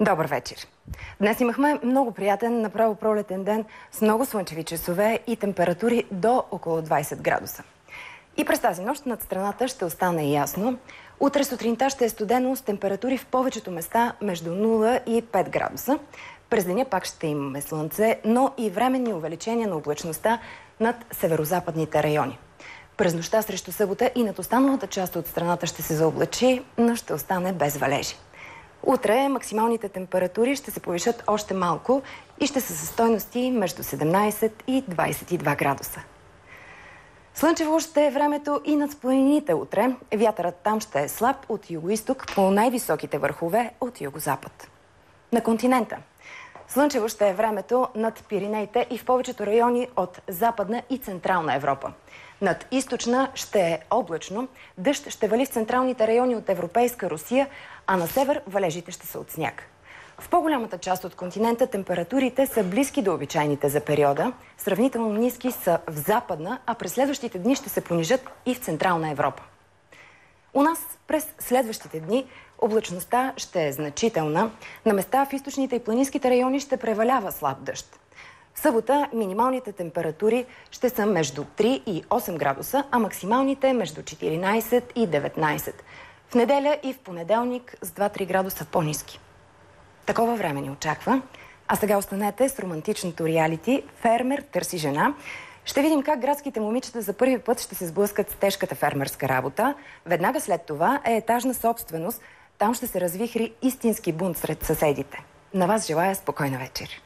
Добър вечер! Днес имахме много приятен, направо пролетен ден с много слънчеви часове и температури до около 20 градуса. И през тази нощ над страната ще остане ясно. Утре сутринта ще е студено с температури в повечето места между 0 и 5 градуса. През деня пак ще имаме слънце, но и временни увеличения на облачността над северозападните райони. През нощта срещу събота и над останалата част от страната ще се заоблачи, но ще остане без валежи. Утре максималните температури ще се повишат още малко и ще са със стойности между 17 и 22 градуса. Слънчево ще е времето и над планините утре. Вятърът там ще е слаб от югоизток по най-високите върхове от югозапад. На континента слънчево ще е времето над Пиринеите и в повечето райони от Западна и Централна Европа. Над източна ще е облачно, дъжд ще вали в централните райони от Европейска Русия, а на север валежите ще са от сняг. В по-голямата част от континента температурите са близки до обичайните за периода, сравнително ниски са в Западна, а през следващите дни ще се понижат и в Централна Европа. У нас през следващите дни облачността ще е значителна. На места в източните и планинските райони ще превалява слаб дъжд. В събота минималните температури ще са между 3 и 8 градуса, а максималните между 14 и 19. В неделя и в понеделник с 2-3 градуса по-ниски. Такова време ни очаква. А сега останете с романтичното реалити "Фермер търси жена". Ще видим как градските момичета за първи път ще се сблъскат с тежката фермерска работа. Веднага след това е етажна собственост. Там ще се развихри истински бунт сред съседите. На вас желая спокойна вечер!